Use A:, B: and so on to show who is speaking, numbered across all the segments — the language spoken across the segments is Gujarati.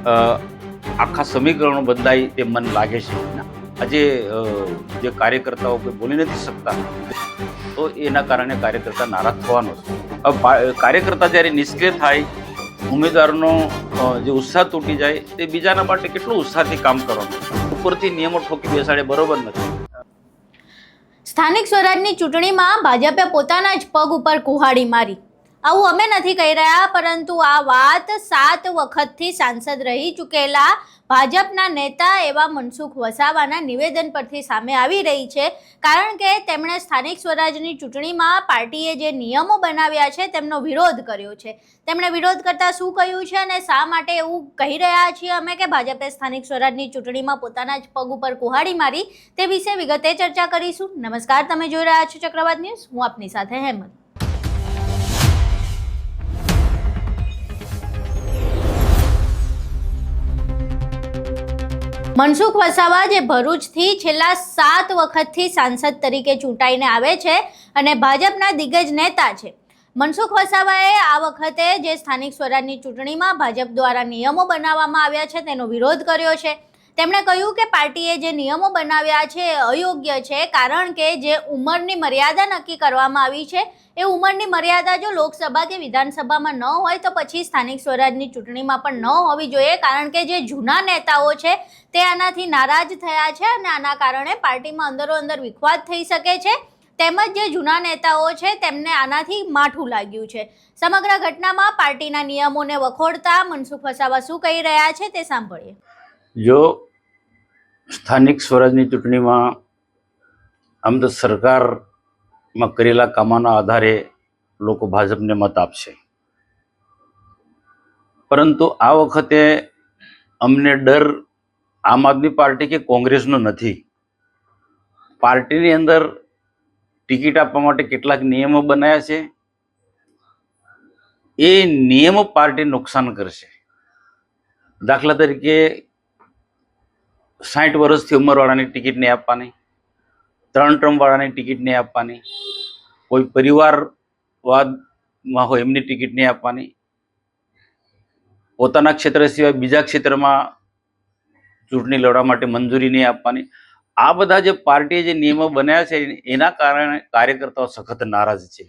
A: આખા સમીકરણો બદલાય તે મન લાગે છે. આજે જે કાર્યકર્તાઓ કોઈ બોલી નથી શકતા તો એના કારણે કાર્યકર્તા નારાજ થવાનો છે. કાર્યકર્તા જ્યારે નિષ્ક્રિય થાય, ઉમેદવારનો જે ઉત્સાહ તૂટી જાય, તે બીજાના માટે કેટલું ઉત્સાહથી કામ કરવાનું. ઉપરથી નિયમો ઠોકી બેસાડે બરોબર નથી.
B: સ્થાનિક સ્વરાજની ચૂંટણીમાં ભાજપે પોતાના જ પગ ઉપર કુહાડી મારી. આવું અમે નથી કહી રહ્યા, પરંતુ આ વાત 7 વખતથી સાંસદ રહી ચૂકેલા ભાજપના નેતા એવા મનસુખ વસાવાના નિવેદન પરથી સામે આવી રહી છે. કારણ કે તેમણે સ્થાનિક સ્વરાજની ચૂંટણીમાં પાર્ટીએ જે નિયમો બનાવ્યા છે તેમનો વિરોધ કર્યો છે. તેમણે વિરોધ કરતા શું કહ્યું છે અને શા માટે એવું કહી રહ્યા છીએ અમે કે ભાજપે સ્થાનિક સ્વરાજની ચૂંટણીમાં પોતાના જ પગ ઉપર કુહાડી મારી, તે વિશે વિગતે ચર્ચા કરીશું. નમસ્કાર, તમે જોઈ રહ્યા છો ચક્રવાત ન્યૂઝ. હું આપની સાથે હેમંત. મનસુખ વસાવા જે ભરૂચથી છેલ્લા 7 વખતથી સાંસદ તરીકે ચૂંટાઈને આવે છે અને ભાજપના દિગ્ગજ નેતા છે. મનસુખ વસાવાએ આ વખતે જે સ્થાનિક સ્વરાજની ચૂંટણીમાં ભાજપ દ્વારા નિયમો બનાવવામાં આવ્યા છે તેનો વિરોધ કર્યો છે. તેમણે કહ્યું કે પાર્ટીએ જે નિયમો બનાવ્યા છે એ અયોગ્ય છે, કારણ કે જે ઉંમરની મર્યાદા નક્કી કરવામાં આવી છે એ ઉંમરની મર્યાદા જો લોકસભા કે વિધાનસભામાં ન હોય તો પછી સ્થાનિક સ્વરાજની ચૂંટણીમાં પણ ન હોવી જોઈએ. કારણ કે જે જૂના નેતાઓ છે તે આનાથી નારાજ થયા છે અને આના કારણે પાર્ટીમાં અંદરો-અંદર વિખવાદ થઈ શકે છે. તેમજ જે જૂના નેતાઓ છે તેમને આનાથી માઠું લાગ્યું છે. સમગ્ર ઘટનામાં પાર્ટીના નિયમોને વખોડતા મનસુખ વસાવા શું કહી રહ્યા છે તે સાંભળીએ.
A: જો સ્થાનિક સ્વરાજની ચૂંટણીમાં આમ તો સરકારમાં કરેલા કામોના આધારે લોકો ભાજપને મત આપશે, પરંતુ આ વખતે અમને ડર આમ આદમી પાર્ટી કે કોંગ્રેસનો નથી. પાર્ટીની અંદર ટિકિટ આપવા માટે કેટલાક નિયમો બનાવ્યા છે. એ નિયમો પાર્ટી નુકસાન કરશે. દાખલા તરીકે 60 વર્ષથી ઉંમરવાળાની ટિકિટ નહીં આપવાની, 3 ટર્મવાળાની ટિકિટ નહીં આપવાની, કોઈ પરિવારવાદમાં હોય એમની ટિકિટ નહીં આપવાની, પોતાના ક્ષેત્ર સિવાય બીજા ક્ષેત્રમાં ચૂંટણી લડવા માટે મંજૂરી નહીં આપવાની. આ બધા જે પાર્ટીએ જે નિયમો બનાવ્યા છે એના કારણે કાર્યકર્તાઓ સખત નારાજ છે.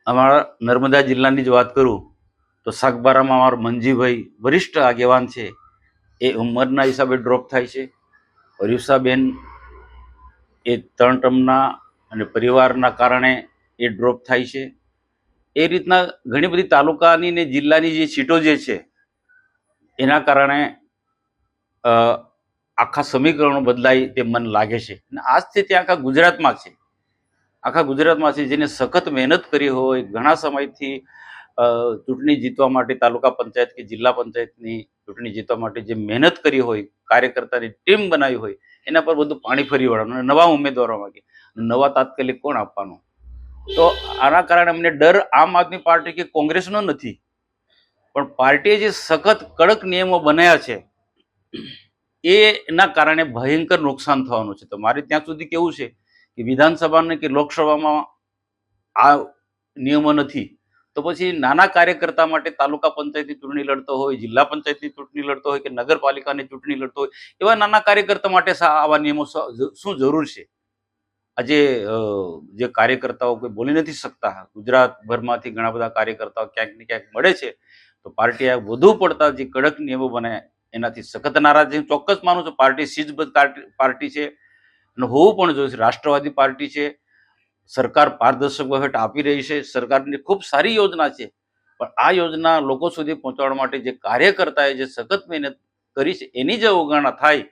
A: અમારા નર્મદા જિલ્લાની જ વાત કરું તો સાગબારામાં અમારા મંજીભાઈ વરિષ્ઠ આગેવાન છે, એ ઉંમરના હિસાબે ડ્રોપ થાય છે. હરીફાબેન એ 3 ટર્મના અને પરિવારના કારણે એ ડ્રોપ થાય છે. એ રીતના ઘણી બધી તાલુકાની ને જિલ્લાની જે સીટો જે છે એના કારણે આખા સમીકરણો બદલાય તે મન લાગે છે. અને આજથી ત્યાં આખા ગુજરાતમાં છે જેને સખત મહેનત કરી હોય, ઘણા સમયથી ચૂંટણી જીતવા માટે, તાલુકા પંચાયત કે જિલ્લા પંચાયતની ચૂંટણી જીતવા માટે જે મહેનત કરી હોય, કાર્યકર્તાની ટીમ બનાવી હોય, એના પર બધું પાણી ફરી વળવાનું. નવા ઉમેદવારો માંગે, નવા તાત્કાલિક કોણ આપવાનું? તો આના કારણે અમને ડર આમ આદમી પાર્ટી કે કોંગ્રેસનો નથી, પણ પાર્ટીએ જે સખત કડક નિયમો બનાવ્યા છે એના કારણે ભયંકર નુકસાન થવાનું છે. તો મારે ત્યાં સુધી કેવું છે કે વિધાનસભાને કે લોકસભામાં આ નિયમો નથી, તો પછી નાના કાર્યકર્તા માટે તાલુકા પંચાયતની ચૂંટણી લડતો હોય, જિલ્લા પંચાયતની ચૂંટણી લડતો હોય કે નગરપાલિકાની ચૂંટણી લડતો હોય, એવા નાના કાર્યકર્તા માટે આવા નિયમો શું જરૂર છે? આજે જે કાર્યકર્તાઓ કોઈ બોલી નથી શકતા, ગુજરાતભરમાંથી ઘણા બધા કાર્યકર્તાઓ ક્યાંક ને ક્યાંક મળે છે, તો પાર્ટીએ વધુ પડતા જે કડક નિયમો બને એનાથી સખત નારાજ છે. ચોક્કસ માનું છું પાર્ટી શિસ્તબદ્ધ પાર્ટી છે અને હોવું પણ જોઈએ. રાષ્ટ્રવાદી પાર્ટી છે, સરકાર પારદર્શક વહીવટ આપી રહી છે, સરકારની ખૂબ સારી યોજના છે, પણ આ યોજના લોકો સુધી પહોંચાડવા માટે જે કાર્યકર્તાએ જે સખત મહેનત કરી છે એની જે અવગણના થાય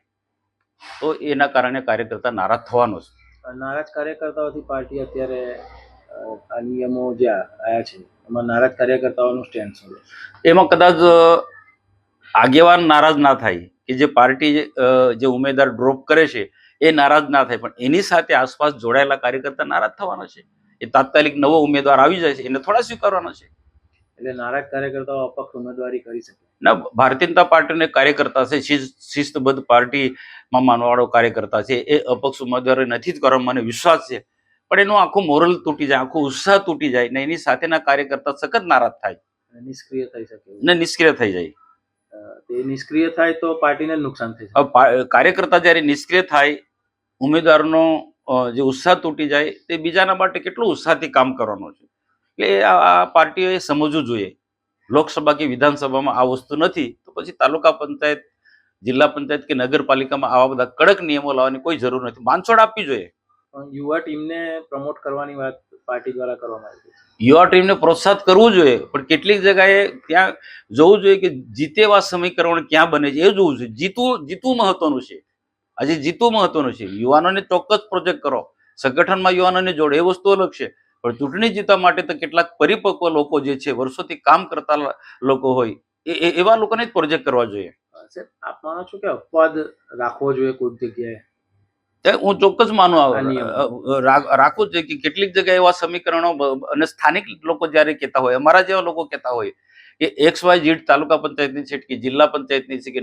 A: તો એના કારણે કાર્યકર્તા નારાજ થવાનો છે.
C: નારાજ કાર્યકર્તાઓથી પાર્ટી અત્યારે આ નિયમો જે આવ્યા છે એમાં નારાજ કાર્યકર્તાઓનું સ્ટેન્ડ શું છે?
A: એમાં કદાચ આગેવાન નારાજ ના થાય કે જે પાર્ટી જે ઉમેદવાર ડ્રોપ કરે છે એ નારાજ ના થાય, પણ એની સાથે આસપાસ જોડાયેલા કાર્યકર્તા નારાજ થવાના છે. એ તાત્કાલિક નવો ઉમેદવાર આવી જાય છે એને થોડા સ્વીકારવાનો છે.
C: એટલે નારાજ કાર્યકર્તાઓ અપક્ષ ઉમેદવારી કરી શકે
A: ના, ભારતીય જનતા પાર્ટીને કાર્યકર્તા છે, શિસ્તબદ્ધ પાર્ટીમાં માનવાળો કાર્યકર્તા છે, એ અપક્ષ ઉમેદવારી નથી જ કરવા મને વિશ્વાસ છે. પણ એનું આખું મોરલ તૂટી જાય, આખું ઉત્સાહ તૂટી જાય ને એની સાથેના કાર્યકર્તા સખત નારાજ થાય
C: નિષ્ક્રિય થઈ શકે
A: ને નિષ્ક્રિય થઈ જાય.
C: એ નિષ્ક્રિય થાય તો પાર્ટીને જ નુકસાન થઈ શકે.
A: હવે કાર્યકર્તા જ્યારે નિષ્ક્રિય થાય, ઉમેદવારનો જે ઉત્સાહ તૂટી જાય, તે બીજાના માટે કેટલું ઉત્સાહથી કામ કરવાનો છે. એટલે આ પાર્ટીઓએ સમજવું જોઈએ, લોકસભા કે વિધાનસભામાં આ વસ્તુ નથી તો પછી તાલુકા પંચાયત, જિલ્લા પંચાયત કે નગરપાલિકામાં આવા બધા કડક નિયમો લાવવાની કોઈ જરૂર નથી. બાંધછોડ આપવી જોઈએ.
C: પણ યુવા ટીમને પ્રમોટ કરવાની વાત પાર્ટી દ્વારા કરવામાં આવી છે.
A: યુવા ટીમને પ્રોત્સાહિત કરવું જોઈએ, પણ કેટલીક જગ્યાએ ત્યાં જોવું જોઈએ કે જીતે એવા સમીકરણ ક્યાં બને છે, એ જોવું જોઈએ. જીતવું મહત્વનું છે. આજે જીતવું મહત્વનું છે. યુવાનોને ચોક્કસ પ્રોજેક્ટ કરો, સંગઠનમાં યુવાનોને જોડે, એ વસ્તુ અલગ છે. પણ ચૂંટણી જીતવા માટે તો કેટલાક પરિપક્વ લોકો જે છે, વર્ષોથી કામ કરતા લોકો હોય, એવા લોકોને જ પ્રોજેક્ટ કરવા જોઈએ.
C: સાહેબ, આપ માનો છો કે અપવાદ રાખવો જોઈએ કોઈક જગ્યાએ?
A: હું ચોક્કસ માનું
C: આ નિયમ.
A: રાખવું જોઈએ કે કેટલીક જગ્યાએ એવા સમીકરણો અને સ્થાનિક લોકો જ્યારે કહેતા હોય, અમારા જેવા લોકો કહેતા હોય કે XYZ તાલુકા પંચાયતની સીટ કે જિલ્લા પંચાયતની સીટ કે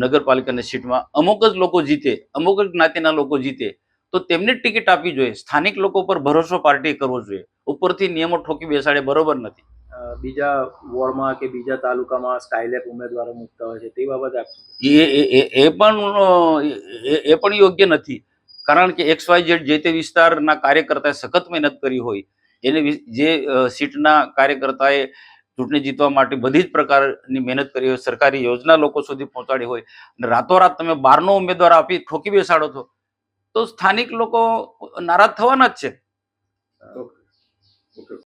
A: નગરપાલિકાની સીટમાં અમુક જ લોકો જીતે, અમુક જ જ્ઞાતિના લોકો જીતે, તો તેમને ટિકિટ આપવી જોઈએ. સ્થાનિક લોકો પર ભરોસો પાર્ટીએ કરવો જોઈએ. ઉપરથી નિયમો ઠોકી બેસાડે બરોબર નથી.
C: બીજા વોર્ડમાં કે બીજા તાલુકામાં સ્કાયલેબ ઉમેદવારો મૂકતા હોય છે, તે બાબતે આપ
A: એ પણ યોગ્ય નથી. કારણ કે XYZ જે તે વિસ્તારના કાર્યકર્તાએ સખત મહેનત કરી હોય, એને જે સીટના કાર્યકર્તાએ ચૂંટણી જીતવા માટે બધી જ પ્રકારની મહેનત કરી હોય, સરકારી યોજના લોકો સુધી પહોંચાડી હોય, અને રાતોરાત તમે 12નો ઉમેદવાર આપી ઠોકી બેસાડો છો, તો સ્થાનિક લોકો નારાજ થવાના જ છે.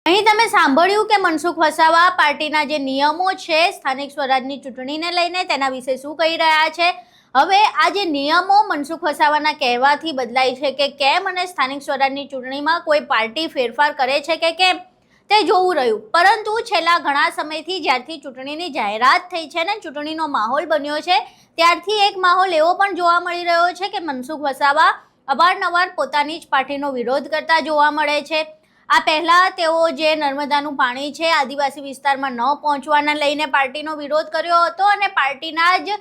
B: અહીં તમે સાંભળ્યું કે મનસુખ વસાવા પાર્ટીના જે નિયમો છે સ્થાનિક સ્વરાજની ચૂંટણીને લઈને તેના વિશે શું કહી રહ્યા છે. હવે આ જે નિયમો મનસુખ વસાવાના કહેવાથી બદલાય છે કે કેમ, અને સ્થાનિક સ્વરાજની ચૂંટણીમાં કોઈ પાર્ટી ફેરફાર કરે છે કે કેમ, તે જોવું રહ્યું. પરંતુ છેલ્લા ઘણા સમયથી જ્યારથી ચૂંટણીની જાહેરાત થઈ છે ને ચૂંટણીનો માહોલ બન્યો છે, ત્યારથી એક માહોલ એવો પણ જોવા મળી રહ્યો છે કે મનસુખ વસાવા અવારનવાર પોતાની જ પાર્ટીનો વિરોધ કરતા જોવા મળે છે. આ પહેલા તેઓ જે નર્મદાનું પાણી છે આદિવાસી વિસ્તારમાં ન પહોંચવાના લઈને પાર્ટીનો વિરોધ કર્યો હતો, અને પાર્ટીના જ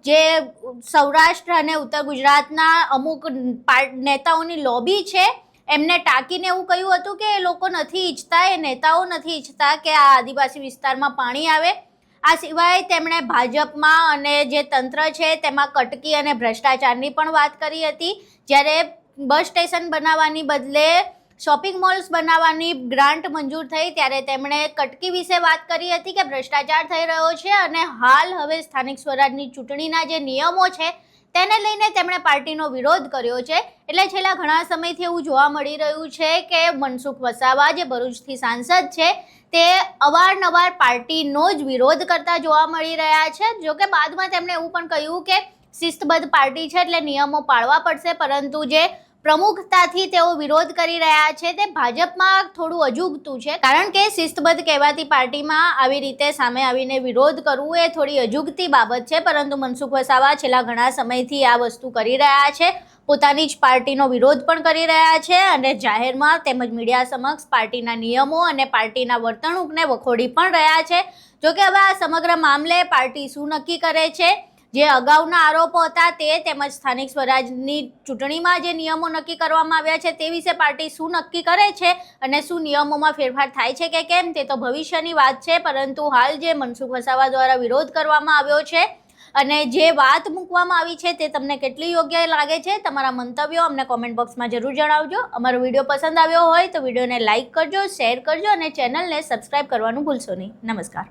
B: જે સૌરાષ્ટ્ર અને ઉત્તર ગુજરાતના અમુક નેતાઓની લોબી છે એમને ટાંકીને એવું કહ્યું હતું કે એ લોકો નથી ઈચ્છતા, એ નેતાઓ નથી ઈચ્છતા કે આ આદિવાસી વિસ્તારમાં પાણી આવે. આ સિવાય તેમણે ભાજપમાં અને જે તંત્ર છે તેમાં કટકી અને ભ્રષ્ટાચારની પણ વાત કરી હતી. જ્યારે બસ સ્ટેશન બનાવવાની બદલે શોપિંગ મોલ્સ બનાવવાની ગ્રાન્ટ મંજૂર થઈ ત્યારે તેમણે કટકી વિશે વાત કરી હતી કે ભ્રષ્ટાચાર થઈ રહ્યો છે, અને હાલ હવે સ્થાનિક સ્વરાજની ચૂંટણીના જે નિયમો છે તેને લઈને તેમણે પાર્ટીનો વિરોધ કર્યો છે. એટલે છેલ્લા ઘણા સમયથી એવું જોવા મળી રહ્યું છે કે મનસુખ વસાવા જે ભરૂચથી સાંસદ છે તે અવારનવાર પાર્ટીનો જ વિરોધ કરતા જોવા મળી રહ્યા છે. જોકે બાદમાં તેમણે એવું પણ કહ્યું કે શિસ્તબદ્ધ પાર્ટી છે એટલે નિયમો પાળવા પડશે, પરંતુ જે પ્રમુખતાથી તેઓ વિરોધ કરી રહ્યા છે તે ભાજપમાં થોડું અજુગતું છે. કારણ કે શિસ્તબદ્ધ કહેવાતી પાર્ટીમાં આવી રીતે સામે આવીને વિરોધ કરવું એ થોડી અજુગતી બાબત છે. પરંતુ મનસુખ વસાવા છેલ્લા ઘણા સમયથી આ વસ્તુ કરી રહ્યા છે, પોતાની જ પાર્ટીનો વિરોધ પણ કરી રહ્યા છે, અને જાહેરમાં તેમજ મીડિયા સમક્ષ પાર્ટીના નિયમો અને પાર્ટીના વર્તણૂકને વખોડી પણ રહ્યા છે. જોકે હવે આ સમગ્ર મામલે પાર્ટી શું નક્કી કરે છે, જે અગાઉના આરોપો હતા તે તેમજ સ્થાનિક સ્વરાજની ચૂંટણીમાં જે નિયમો નક્કી કરવામાં આવ્યા છે તે વિશે પાર્ટી શું નક્કી કરે છે અને શું નિયમોમાં ફેરફાર થાય છે કે કેમ, તે તો ભવિષ્યની વાત છે. પરંતુ હાલ જે મનસુખ વસાવા દ્વારા વિરોધ કરવામાં આવ્યો છે અને જે વાત મૂકવામાં આવી છે તે તમને કેટલી યોગ્ય લાગે છે, તમારા મંતવ્યો અમને કોમેન્ટ બોક્સમાં જરૂર જણાવજો. અમારો વિડીયો પસંદ આવ્યો હોય તો વિડીયોને લાઇક કરજો, શેર કરજો અને ચેનલને સબસ્ક્રાઇબ કરવાનું ભૂલશો નહીં. નમસ્કાર.